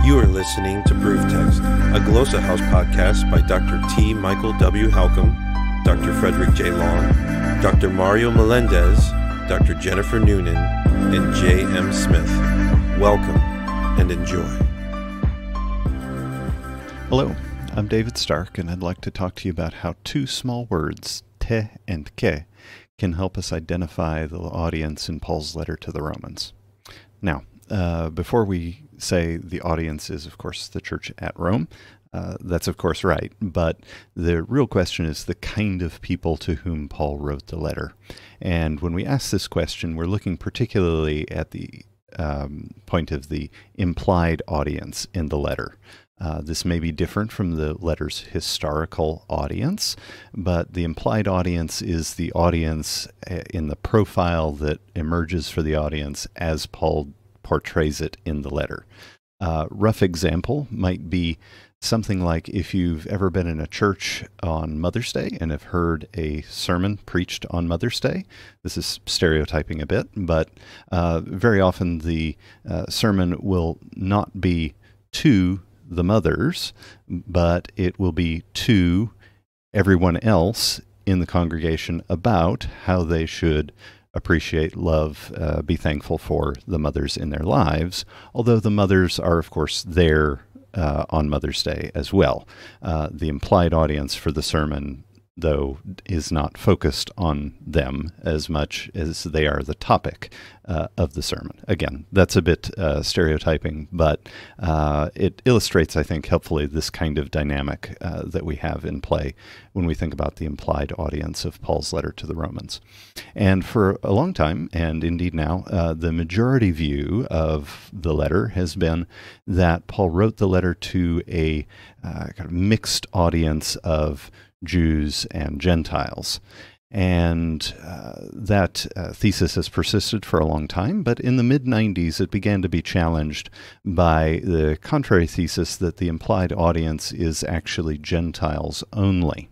You are listening to Proof Text, a Glossa House podcast by Dr. T. Michael W. Halcomb, Dr. Frederick J. Long, Dr. Mario Melendez, Dr. Jennifer Noonan, and J. M. Smith. Welcome and enjoy. Hello, I'm David Stark, and I'd like to talk to you about how two small words, te and ke, can help us identify the audience in Paul's letter to the Romans. Now, before we say the audience is, of course, the church at Rome, that's of course right, but the real question is the kind of people to whom Paul wrote the letter. And when we ask this question, we're looking particularly at the point of the implied audience in the letter. This may be different from the letter's historical audience, but the implied audience is the audience in the profile that emerges for the audience as Paul portrays it in the letter. Rough example might be something like if you've ever been in a church on Mother's Day and have heard a sermon preached on Mother's Day. This is stereotyping a bit, but very often the sermon will not be to the mothers, but it will be to everyone else in the congregation about how they should appreciate, love, be thankful for the mothers in their lives, although the mothers are, of course, there on Mother's Day as well. The implied audience for the sermon, though, is not focused on them as much as they are the topic of the sermon. Again, that's a bit stereotyping, but it illustrates, I think, helpfully this kind of dynamic that we have in play when we think about the implied audience of Paul's letter to the Romans. And for a long time, and indeed now, the majority view of the letter has been that Paul wrote the letter to a kind of mixed audience of Jews and Gentiles. And that thesis has persisted for a long time, but in the mid-90s it began to be challenged by the contrary thesis that the implied audience is actually Gentiles only.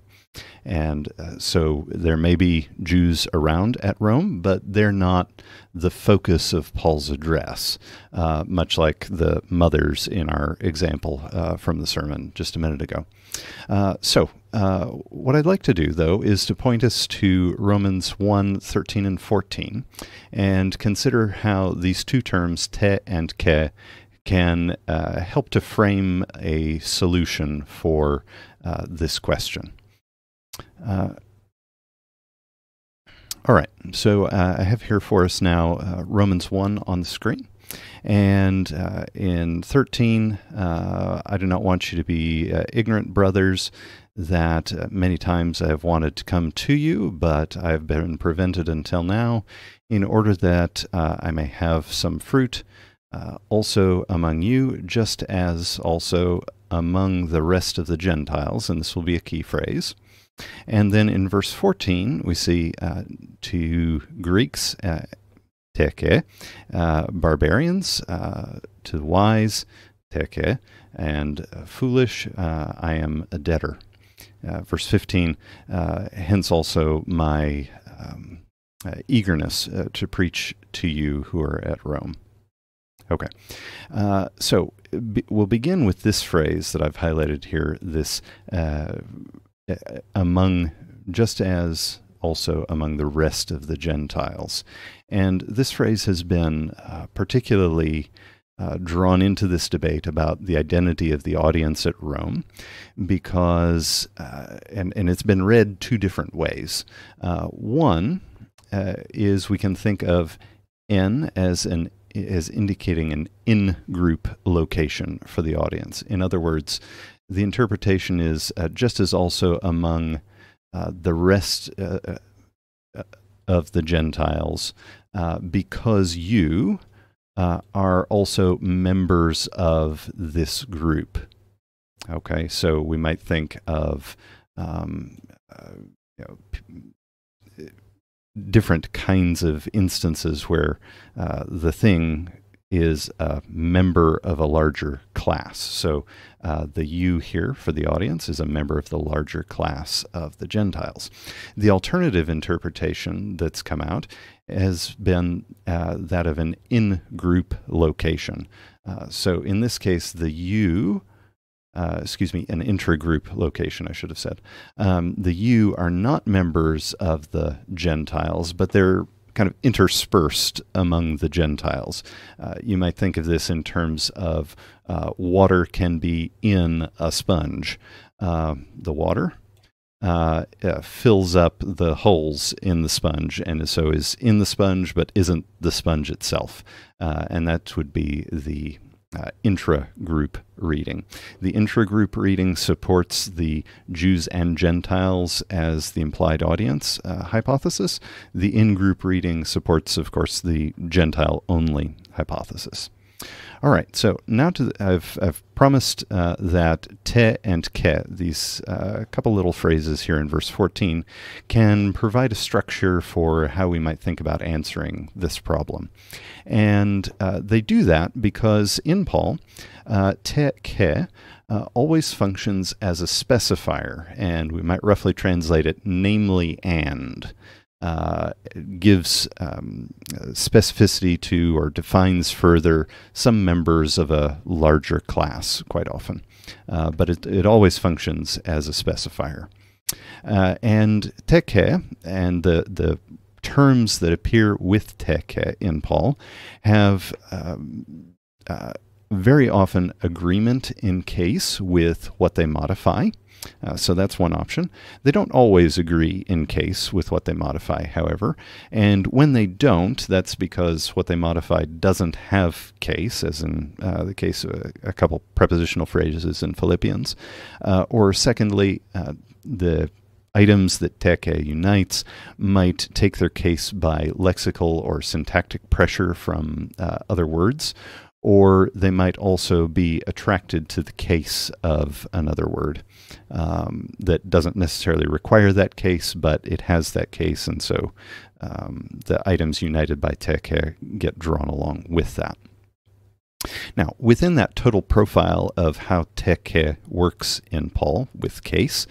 And so there may be Jews around at Rome, but they're not the focus of Paul's address, much like the mothers in our example from the sermon just a minute ago. So what I'd like to do, though, is to point us to Romans 1:13 and 14, and consider how these two terms, te and ke, can help to frame a solution for this question. All right, so I have here for us now Romans 1 on the screen. And in 13, I do not want you to be ignorant, brothers, that many times I have wanted to come to you, but I have been prevented until now, in order that I may have some fruit also among you, just as also among the rest of the Gentiles. And this will be a key phrase. And then in verse 14, we see to Greeks, teke, barbarians, to the wise, teke, and foolish, I am a debtor. Verse 15, hence also my eagerness to preach to you who are at Rome. Okay, so we'll begin with this phrase that I've highlighted here, this among, just as also among the rest of the Gentiles. And this phrase has been particularly drawn into this debate about the identity of the audience at Rome, because, and it's been read two different ways. One is we can think of N as indicating an in-group location for the audience. In other words, the interpretation is just as also among the rest of the Gentiles, because you are also members of this group. Okay, so we might think of different kinds of instances where the thing is a member of a larger class. So the you here for the audience is a member of the larger class of the Gentiles. The alternative interpretation that's come out has been that of an in-group location. So in this case, the you, an intragroup location, I should have said. The you are not members of the Gentiles, but they're kind of interspersed among the Gentiles. You might think of this in terms of water can be in a sponge. The water fills up the holes in the sponge, and so is in the sponge, but isn't the sponge itself. And that would be the intra-group reading. The intra-group reading supports the Jews and Gentiles as the implied audience hypothesis. The in-group reading supports, of course, the Gentile-only hypothesis. All right, so now I've promised that te and ke, these couple little phrases here in verse 14, can provide a structure for how we might think about answering this problem. And they do that because in Paul, te ke always functions as a specifier, and we might roughly translate it namely and. Gives specificity to or defines further some members of a larger class quite often. But it always functions as a specifier. And teke and the terms that appear with teke in Paul have very often agreement in case with what they modify. So that's one option. They don't always agree in case with what they modify, however. And when they don't, that's because what they modify doesn't have case, as in the case of a couple prepositional phrases in Philippians. Or secondly, the items that teke unites might take their case by lexical or syntactic pressure from other words, or they might also be attracted to the case of another word that doesn't necessarily require that case, but it has that case, and so the items united by teke get drawn along with that. Now, within that total profile of how teke works in Paul with case,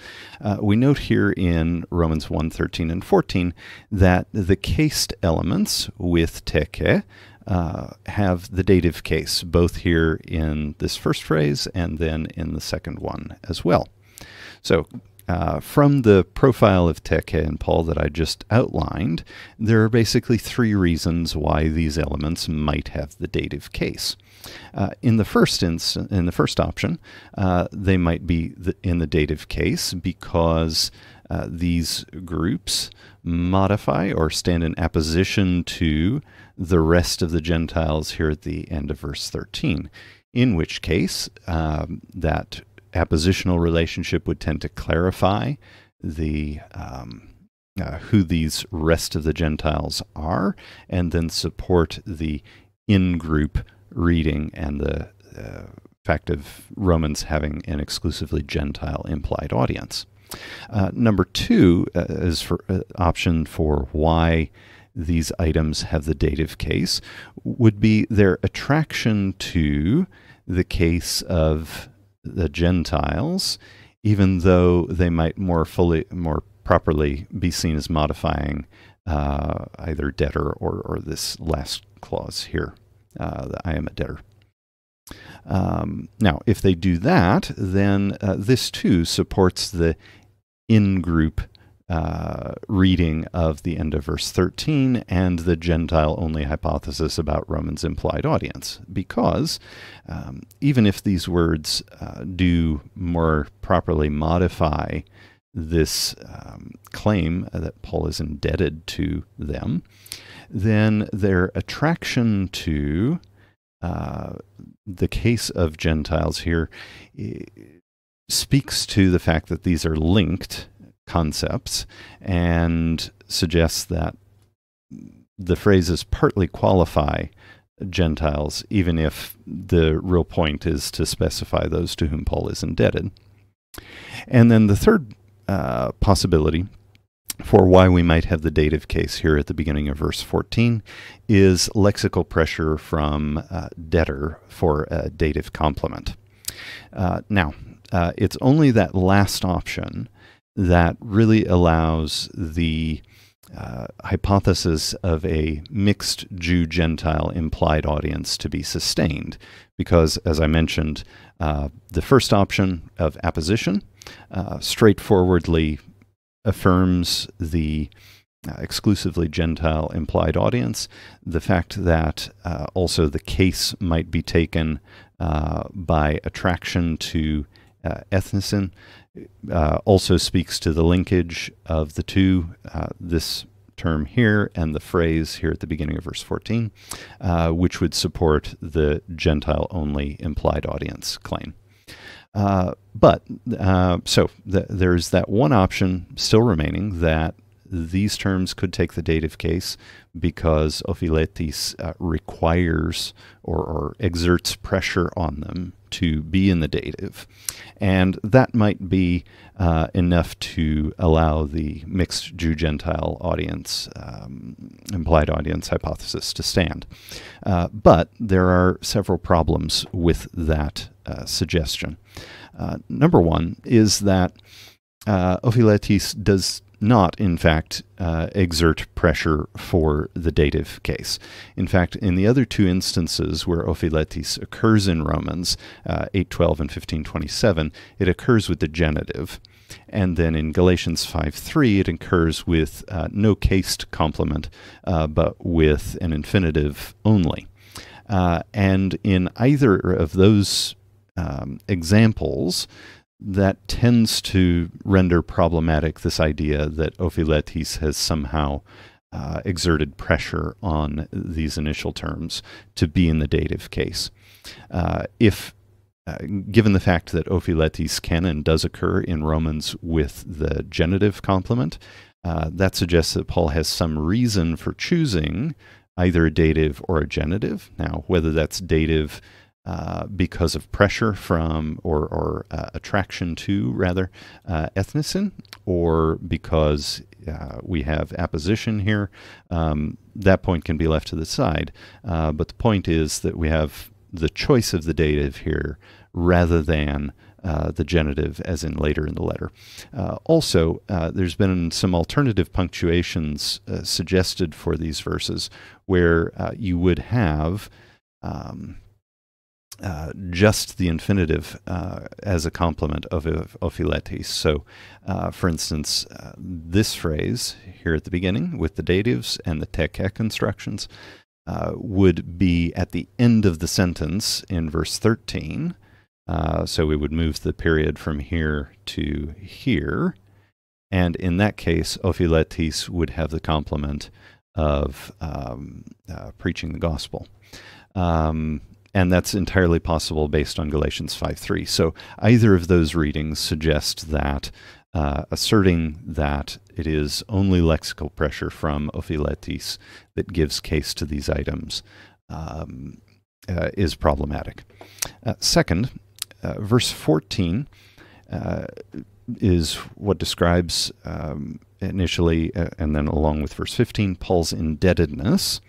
we note here in Romans 1:13 and 14 that the cased elements with teke have the dative case, both here in this first phrase and then in the second one as well. So from the profile of teke in Paul that I just outlined, there are basically three reasons why these elements might have the dative case. In the first option, they might be in the dative case because these groups modify or stand in apposition to the rest of the Gentiles here at the end of verse 13, in which case that appositional relationship would tend to clarify the who these rest of the Gentiles are, and then support the in-group reading and the fact of Romans having an exclusively Gentile implied audience. Number two is for option for why these items have the dative case would be their attraction to the case of the Gentiles, even though they might more properly be seen as modifying either debtor or this last clause here, that I am a debtor. Now, if they do that, then this too supports the in-group reading of the end of verse 13 and the Gentile-only hypothesis about Romans' implied audience, because even if these words do more properly modify this claim that Paul is indebted to them, then their attraction to the case of Gentiles here speaks to the fact that these are linked concepts and suggests that the phrases partly qualify Gentiles, even if the real point is to specify those to whom Paul is indebted. And then the third possibility for why we might have the dative case here at the beginning of verse 14 is lexical pressure from debtor for a dative complement. Now, it's only that last option that really allows the hypothesis of a mixed Jew-Gentile implied audience to be sustained, because, as I mentioned, the first option of apposition straightforwardly affirms the exclusively Gentile implied audience. The fact that also the case might be taken by attraction to ethnicin also speaks to the linkage of the two, this term here and the phrase here at the beginning of verse 14, which would support the Gentile-only implied audience claim. So there's that one option still remaining, that these terms could take the dative case because ophiletis requires or exerts pressure on them to be in the dative. And that might be enough to allow the mixed Jew-Gentile audience, implied audience hypothesis to stand. But there are several problems with that suggestion. Number one is that ophiletis does not, in fact, exert pressure for the dative case. In fact, in the other two instances where ophiletis occurs in Romans, 8:12 and 15:27, it occurs with the genitive. And then in Galatians 5:3, it occurs with no cased complement, but with an infinitive only. And in either of those examples, that tends to render problematic this idea that ophiletis has somehow exerted pressure on these initial terms to be in the dative case. Given the fact that ophiletis can and does occur in Romans with the genitive complement, that suggests that Paul has some reason for choosing either a dative or a genitive. Now, whether that's dative because of pressure from or attraction to, rather, ethnicin, or because we have apposition here, that point can be left to the side. But the point is that we have the choice of the dative here rather than the genitive, as in later in the letter. Also, there's been some alternative punctuations suggested for these verses where you would have just the infinitive as a complement of ophiletis. So, for instance, this phrase here at the beginning with the datives and the teke constructions would be at the end of the sentence in verse 13. So we would move the period from here to here. And in that case, ophiletis would have the complement of preaching the gospel. And that's entirely possible based on Galatians 5:3. So either of those readings suggest that asserting that it is only lexical pressure from ophiletis that gives case to these items is problematic. Second, verse 14 is what describes initially, and then along with verse 15, Paul's indebtedness.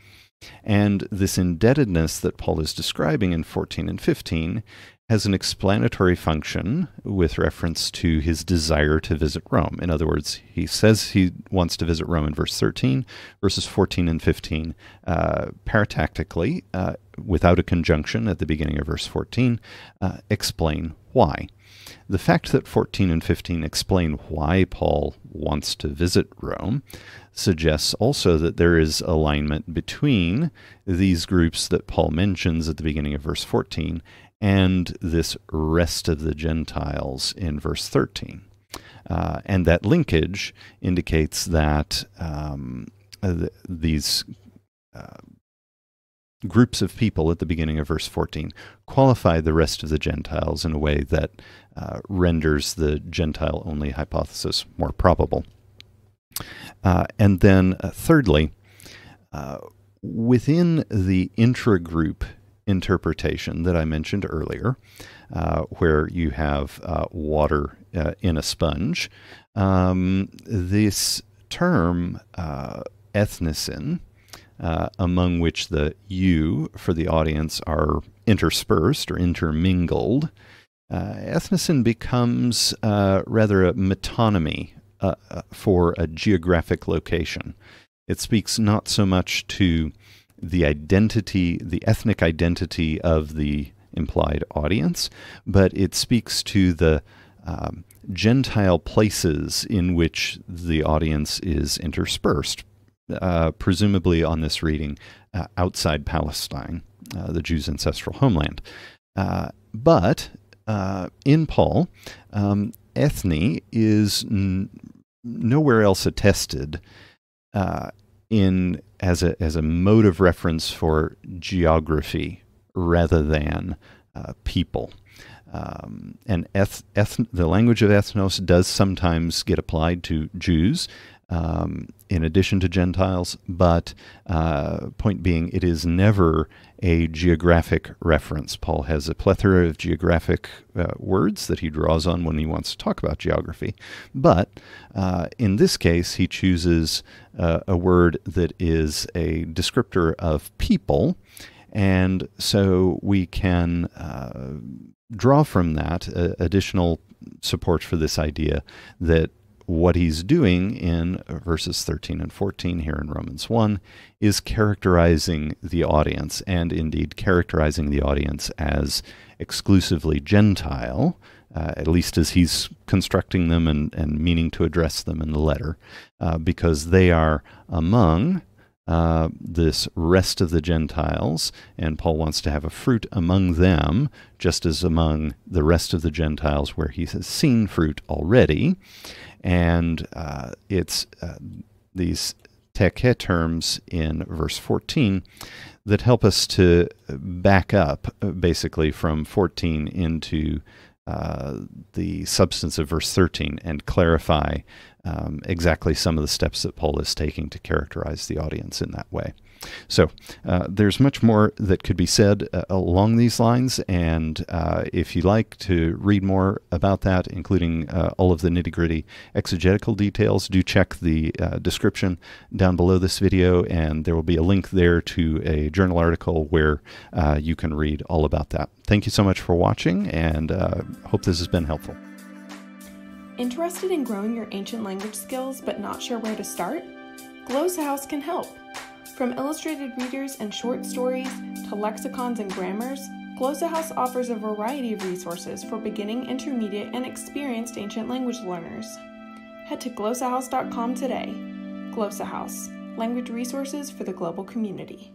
And this indebtedness that Paul is describing in 14 and 15 has an explanatory function with reference to his desire to visit Rome. In other words, he says he wants to visit Rome in verse 13, verses 14 and 15, paratactically, without a conjunction at the beginning of verse 14, explain why. The fact that 14 and 15 explain why Paul wants to visit Rome suggests also that there is alignment between these groups that Paul mentions at the beginning of verse 14 and this rest of the Gentiles in verse 13. And that linkage indicates that these groups of people at the beginning of verse 14 qualify the rest of the Gentiles in a way that renders the Gentile-only hypothesis more probable. And then thirdly, within the intragroup interpretation that I mentioned earlier, where you have water in a sponge, this term ethnicin, among which the you for the audience are interspersed or intermingled, ethnicin becomes rather a metonymy for a geographic location. It speaks not so much to the identity, the ethnic identity of the implied audience, but it speaks to the Gentile places in which the audience is interspersed, presumably on this reading outside Palestine, the Jews' ancestral homeland. But in Paul, ethne is nowhere else attested as a mode of reference for geography rather than people. And the language of ethnos does sometimes get applied to Jews in addition to Gentiles, but point being, it is never a geographic reference. Paul has a plethora of geographic words that he draws on when he wants to talk about geography. But in this case, he chooses a word that is a descriptor of people, and so we can draw from that additional support for this idea that what he's doing in verses 13 and 14 here in Romans 1 is characterizing the audience, and indeed characterizing the audience as exclusively Gentile, at least as he's constructing them and meaning to address them in the letter, because they are among this rest of the Gentiles, and Paul wants to have a fruit among them, just as among the rest of the Gentiles where he has seen fruit already. And it's these teke terms in verse 14 that help us to back up basically from 14 into the substance of verse 13 and clarify exactly some of the steps that Paul is taking to characterize the audience in that way. So there's much more that could be said along these lines, and if you like to read more about that, including all of the nitty-gritty exegetical details, do check the description down below this video, and there will be a link there to a journal article where you can read all about that. Thank you so much for watching, and hope this has been helpful. Interested in growing your ancient language skills but not sure where to start? Glossa House can help. From illustrated readers and short stories to lexicons and grammars, Glossa House offers a variety of resources for beginning, intermediate, and experienced ancient language learners. Head to glossahouse.com today. Glossa House, language resources for the global community.